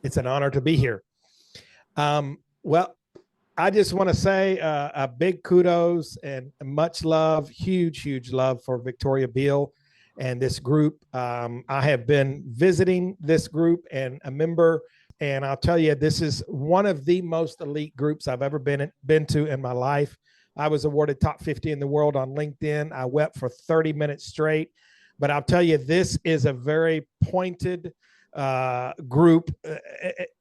It's an honor to be here. Well, I just want to say a big kudos and much love, huge love for Victoria Beale and this group. I have been visiting this group and a member, and I'll tell you, this is one of the most elite groups I've ever been to in my life. I was awarded top 50 in the world on LinkedIn. I wept for 30 minutes straight, but I'll tell you, this is a very pointed group.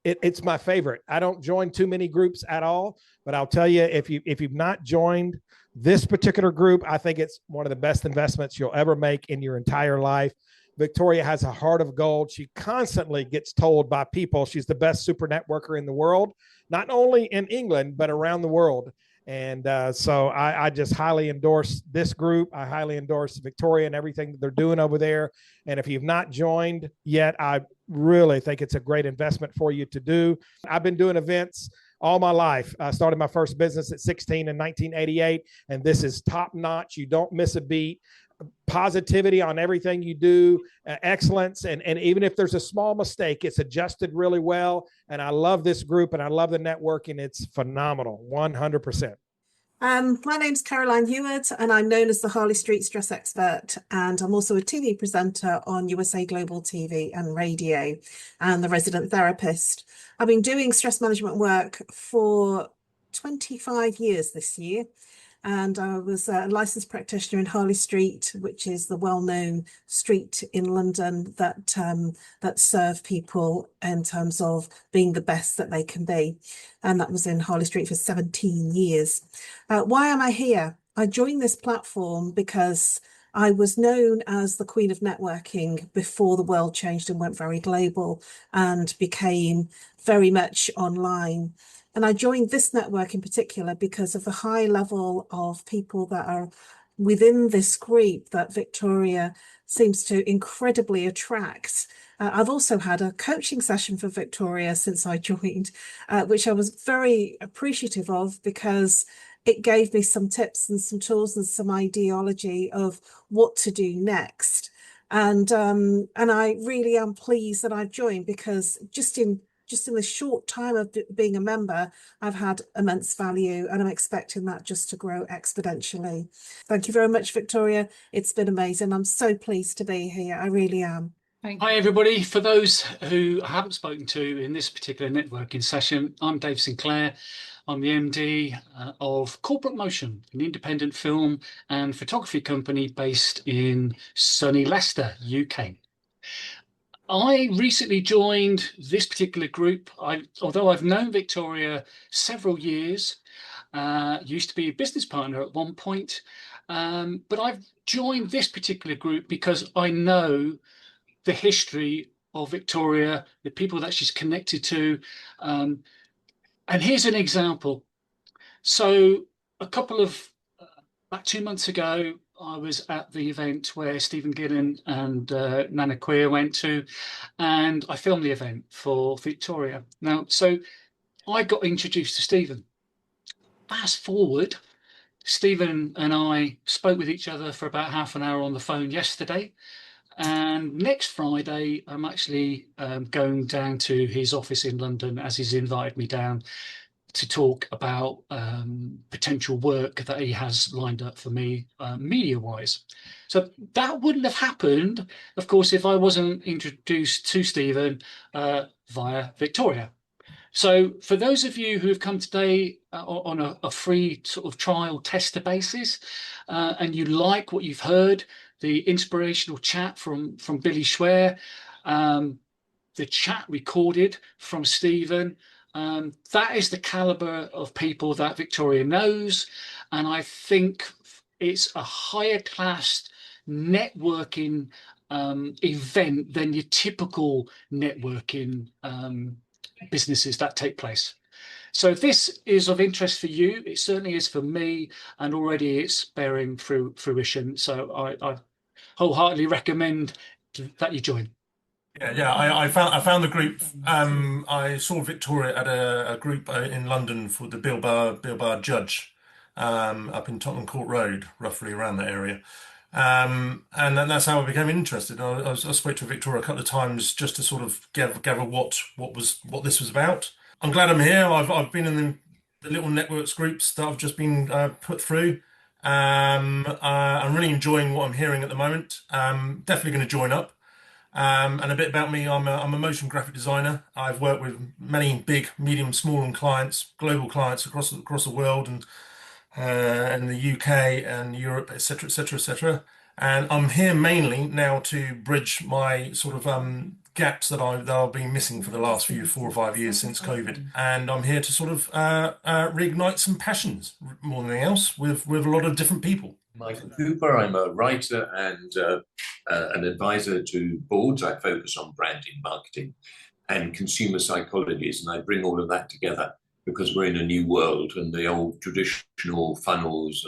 It's my favorite. I don't join too many groups at all, but I'll tell you, if you've not joined this particular group, I think it's one of the best investments you'll ever make in your entire life. Victoria has a heart of gold. She constantly gets told by people she's the best super networker in the world, not only in England, but around the world. And so I just highly endorse this group. I highly endorse Victoria and everything that they're doing over there. And if you've not joined yet, I really think it's a great investment for you to do. I've been doing events all my life. I started my first business at 16 in 1988, and this is top notch. You don't miss a beat. Positivity on everything you do, excellence, and even if there's a small mistake, it's adjusted really well. And I love this group, and I love the networking. It's phenomenal, 100%. My name's Caroline Heward, and I'm known as the Harley Street Stress Expert, and I'm also a TV presenter on USA Global TV and radio, and the resident therapist. I've been doing stress management work for 25 years this year, and I was a licensed practitioner in Harley Street, which is the well-known street in London that serve people in terms of being the best that they can be. And that was in Harley Street for 17 years. Why am I here? I joined this platform because I was known as the Queen of Networking before the world changed and went very global and became very much online. And I joined this network in particular because of the high level of people that are within this group that Victoria seems to incredibly attract. I've also had a coaching session for Victoria since I joined, which I was very appreciative of because it gave me some tips and some tools and some ideology of what to do next. And I really am pleased that I've joined because just in the short time of being a member, I've had immense value, and I'm expecting that just to grow exponentially. Thank you very much, Victoria. It's been amazing. I'm so pleased to be here. I really am. Hi, everybody. For those who I haven't spoken to in this particular networking session, I'm Dave Sinclair. I'm the MD of Corporate Motion, an independent film and photography company based in sunny Leicester, UK. I recently joined this particular group. Although I've known Victoria several years, used to be a business partner at one point, but I've joined this particular group because I know the history of Victoria, the people that she's connected to. And here's an example. So about 2 months ago, I was at the event where Stephen Gillen and Nana Queer went to, and I filmed the event for Victoria. Now, so I got introduced to Stephen. Fast forward, Stephen and I spoke with each other for about half an hour on the phone yesterday. And next Friday, I'm actually going down to his office in London as he's invited me down to talk about potential work that he has lined up for me media-wise. So that wouldn't have happened, of course, if I wasn't introduced to Stephen via Victoria. So for those of you who have come today on a free sort of trial tester basis, and you like what you've heard, the inspirational chat from Billy Schwer, the chat recorded from Stephen, that is the caliber of people that Victoria knows. And I think it's a higher class networking event than your typical networking businesses that take place. So if this is of interest for you, it certainly is for me, and already it's bearing fruition. So I wholeheartedly recommend that you join. Yeah. I found the group. I saw Victoria at a group in London for the Bilbao Judge, up in Tottenham Court Road, roughly around that area. And then that's how I became interested. I spoke to Victoria a couple of times just to sort of gather what this was about. I'm glad I'm here. I've been in the little networks groups that I've just been put through. I'm really enjoying what I'm hearing at the moment. Definitely going to join up. And a bit about me, I'm a motion graphic designer. I've worked with many big, medium, small and clients, global clients across the world, and the UK and Europe, etc., etc., etc. And I'm here mainly now to bridge my sort of gaps that I've been missing for the last 4 or 5 years since COVID. And I'm here to sort of reignite some passions more than anything else with a lot of different people. Michael Cooper. I'm a writer and an advisor to boards. I focus on branding, marketing, and consumer psychologies, and I bring all of that together because we're in a new world, and the old traditional funnels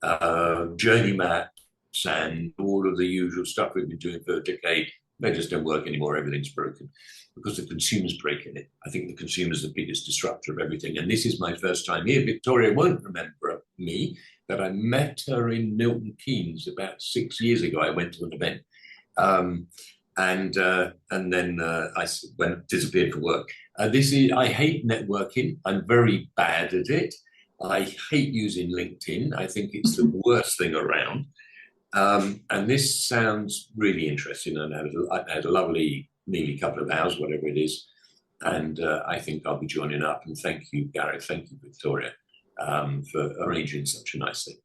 and journey maps and all of the usual stuff we've been doing for a decade, they just don't work anymore. Everything's broken because the consumer's breaking it. I think the consumer's the biggest disruptor of everything, and this is my first time here. Victoria won't remember me, but I met her in Milton Keynes about 6 years ago. I went to an event, and then I disappeared for work. I hate networking. I'm very bad at it. I hate using LinkedIn. I think it's the worst thing around. And this sounds really interesting. And I had a lovely, nearly couple of hours, whatever it is. And I think I'll be joining up. And thank you, Gareth. Thank you, Victoria, for arranging such a nice thing.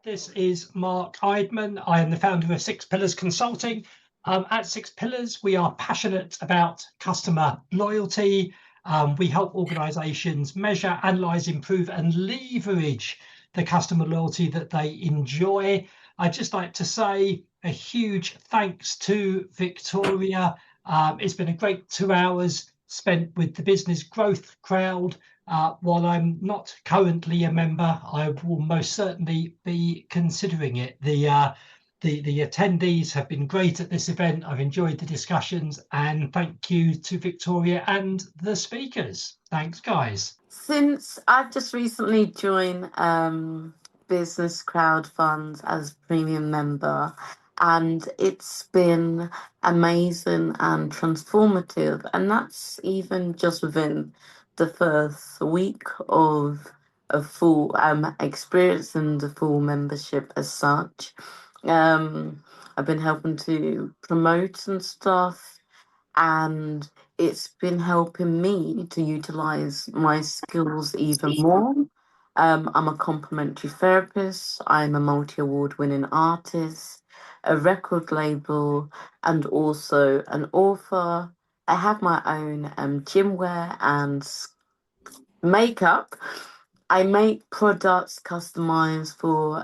This is Mark Eidman. I am the founder of Six Pillars Consulting. At Six Pillars, we are passionate about customer loyalty. We help organisations measure, analyse, improve and leverage the customer loyalty that they enjoy. I'd just like to say a huge thanks to Victoria. It's been a great 2 hours spent with the business growth crowd. While I'm not currently a member, I will most certainly be considering it. The attendees have been great at this event. I've enjoyed the discussions, and thank you to Victoria and the speakers. Thanks, guys. Since I've just recently joined Business Crowd Funds as premium member, and it's been amazing and transformative, and that's even just within the first week of a full experience and the full membership as such. I've been helping to promote and stuff, and it's been helping me to utilize my skills even more. I'm a complementary therapist. I'm a multi-award winning artist, a record label, and also an author. I have my own gym wear and makeup. I make products customized for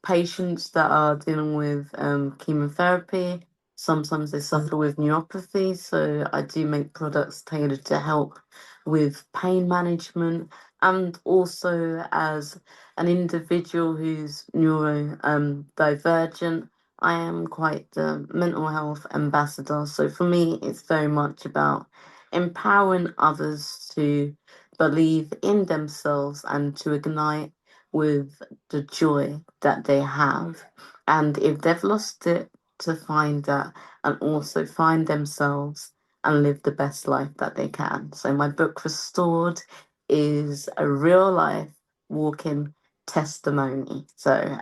patients that are dealing with chemotherapy. Sometimes they suffer with neuropathy, so I do make products tailored to help with pain management. And also, as an individual who's neurodivergent, I am quite the mental health ambassador. So for me, it's very much about empowering others to believe in themselves and to ignite with the joy that they have. And if they've lost it, to find that and also find themselves and live the best life that they can. So my book, Restored, is a real life walking testimony. So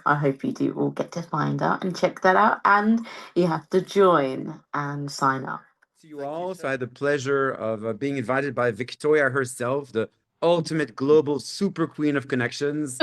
I hope you do all get to find out and check that out. And you have to join and sign up. To you all. So I had the pleasure of being invited by Victoria herself, the ultimate global super queen of connections.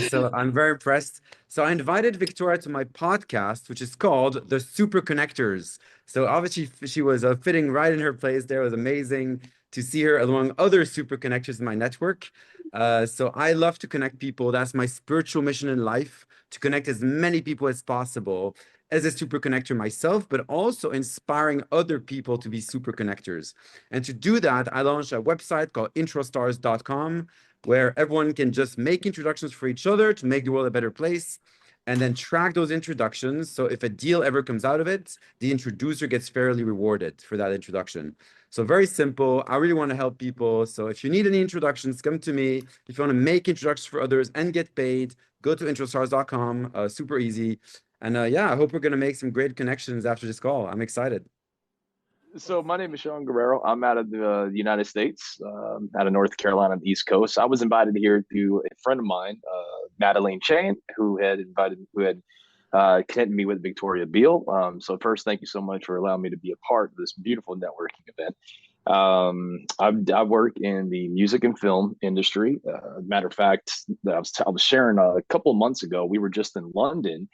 So I'm very impressed. So I invited Victoria to my podcast, which is called The Super Connectors. So obviously she was fitting right in her place there. It was amazing to see her among other super connectors in my network. So I love to connect people. That's my spiritual mission in life, to connect as many people as possible as a super connector myself, but also inspiring other people to be super connectors. And to do that, I launched a website called introstars.com, where everyone can just make introductions for each other to make the world a better place, and then track those introductions. So if a deal ever comes out of it, the introducer gets fairly rewarded for that introduction. So very simple. I really want to help people. So if you need any introductions, come to me. If you want to make introductions for others and get paid, go to introstars.com, super easy. And yeah, I hope we're going to make some great connections after this call. I'm excited. So my name is Sean Guerrero. I'm out of the United States, out of North Carolina on the East Coast. I was invited here through a friend of mine, Madeline Chain, who had connected me with Victoria Beale. So first, thank you so much for allowing me to be a part of this beautiful networking event. I work in the music and film industry. Matter of fact, I was sharing a couple of months ago, we were just in London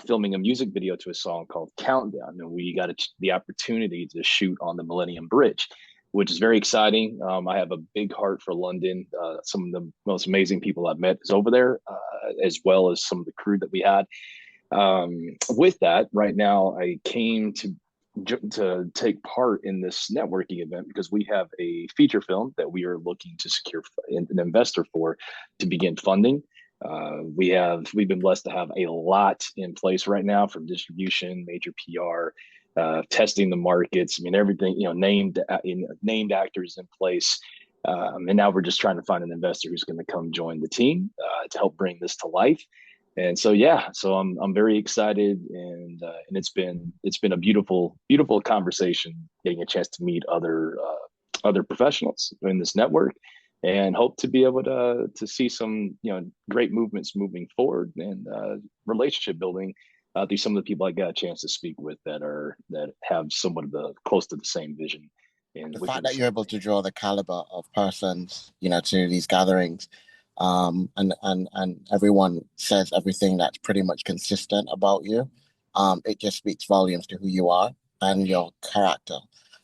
filming a music video to a song called Countdown, and we got the opportunity to shoot on the Millennium Bridge, which is very exciting. I have a big heart for London. Some of the most amazing people I've met is over there, as well as some of the crew that we had. With that, right now, I came to take part in this networking event because we have a feature film that we are looking to secure an investor for to begin funding. We've been blessed to have a lot in place right now, from distribution, major PR, testing the markets. I mean, everything, named actors in place. And now we're just trying to find an investor who's going to come join the team to help bring this to life. And so, I'm very excited, and it's been a beautiful conversation, getting a chance to meet other professionals in this network, and hope to be able to see some great movements moving forward, and relationship building through some of the people I got a chance to speak with that have somewhat of close to the same vision. And the fact that you're able to draw the caliber of persons to these gatherings, and everyone says everything that's pretty much consistent about you, it just speaks volumes to who you are and your character.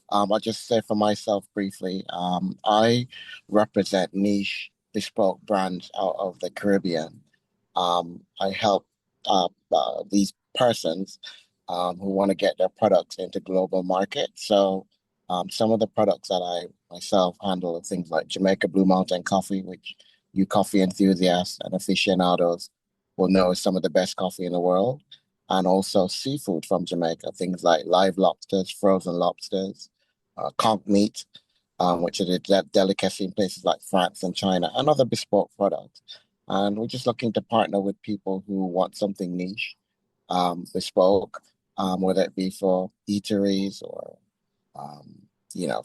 I'll just say for myself briefly, I represent niche bespoke brands out of the Caribbean. I help these persons who want to get their products into global markets. So some of the products that I myself handle are things like Jamaica Blue Mountain coffee, which you coffee enthusiasts and aficionados will know is some of the best coffee in the world. And also seafood from Jamaica, things like live lobsters, frozen lobsters, conch meat, which is a delicacy in places like France and China, and other bespoke products. And we're just looking to partner with people who want something niche, bespoke, whether it be for eateries or,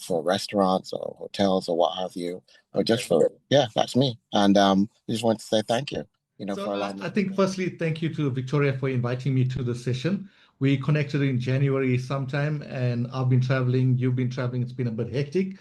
for restaurants or hotels or what have you, or just for, that's me. And I just want to say thank you, for allowing me. I think firstly, thank you to Victoria for inviting me to the session. We connected in January sometime, and I've been traveling, you've been traveling, it's been a bit hectic.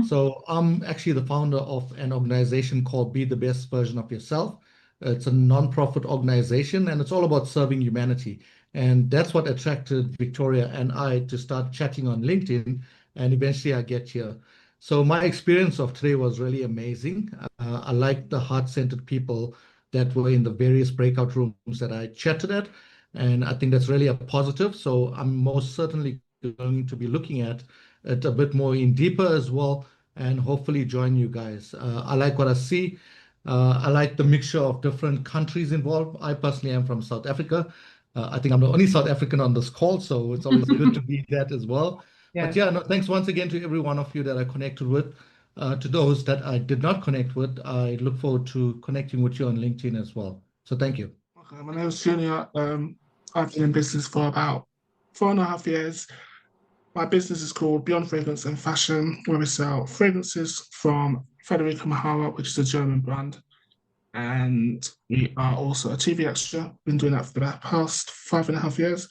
So I'm actually the founder of an organization called Be the Best Version of Yourself. It's a non-profit organization, and it's all about serving humanity. And that's what attracted Victoria and I to start chatting on LinkedIn, and eventually I get here. So my experience of today was really amazing. I liked the heart-centered people that were in the various breakout rooms that I chatted at. And I think that's really a positive. So I'm most certainly going to be looking at it a bit more in deeper as well, and hopefully join you guys. I like what I see. I like the mixture of different countries involved. I personally am from South Africa. I think I'm the only South African on this call, so it's always good to be that as well. But thanks once again to every one of you that I connected with. To those that I did not connect with, I look forward to connecting with you on LinkedIn as well. So thank you. Okay, my name is Junior. I've been in business for about 4.5 years. My business is called Beyond Fragrance and Fashion, where we sell fragrances from Federico Mahara, which is a German brand. And we are also a TV extra. Been doing that for the past 5.5 years.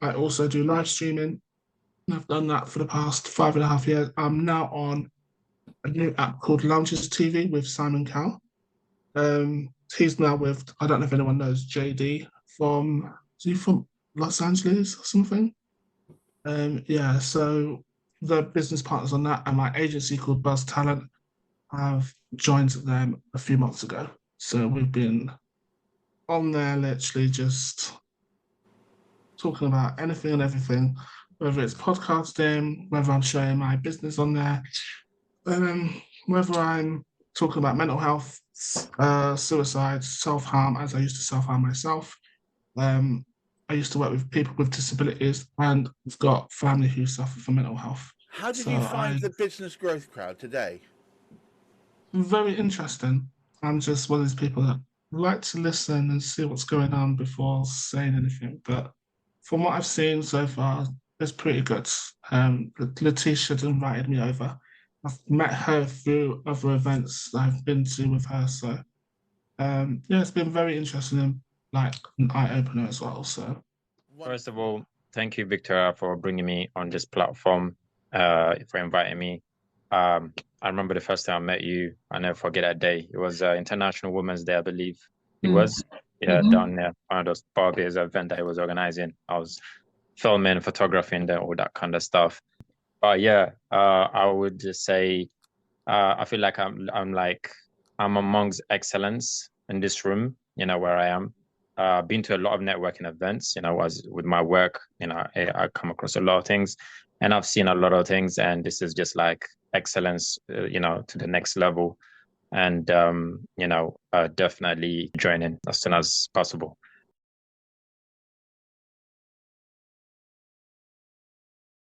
I also do live streaming. I've done that for the past 5.5 years. I'm now on a new app called Lounges TV with Simon Cowell. He's now with, I don't know if anyone knows, JD from Los Angeles or something? So the business partners on that and my agency called Buzz Talent, I've joined them a few months ago. So we've been on there literally just talking about anything and everything, whether it's podcasting, whether I'm sharing my business on there, whether I'm talking about mental health, suicide, self-harm, as I used to self-harm myself. I used to work with people with disabilities, and I've got family who suffer from mental health. How did you find the business growth crowd today? Very interesting. I'm just one of these people that like to listen and see what's going on before saying anything. But from what I've seen so far, it's pretty good. Letitia's invited me over. I've met her through other events that I've been to with her. So yeah, it's been very interesting and like an eye-opener as well. So first of all, thank you, Victoria, for bringing me on this platform, for inviting me. I remember the first time I met you. I never forget that day. It was International Women's Day, I believe. It was down there, one of those Barbies event that he was organizing. I was filming, photographing, all that kind of stuff. But yeah, I would just say I feel like I'm amongst excellence in this room, where I am. Been to a lot of networking events, as with my work, I come across a lot of things and I've seen a lot of things, and this is just like excellence, to the next level. And, definitely join in as soon as possible.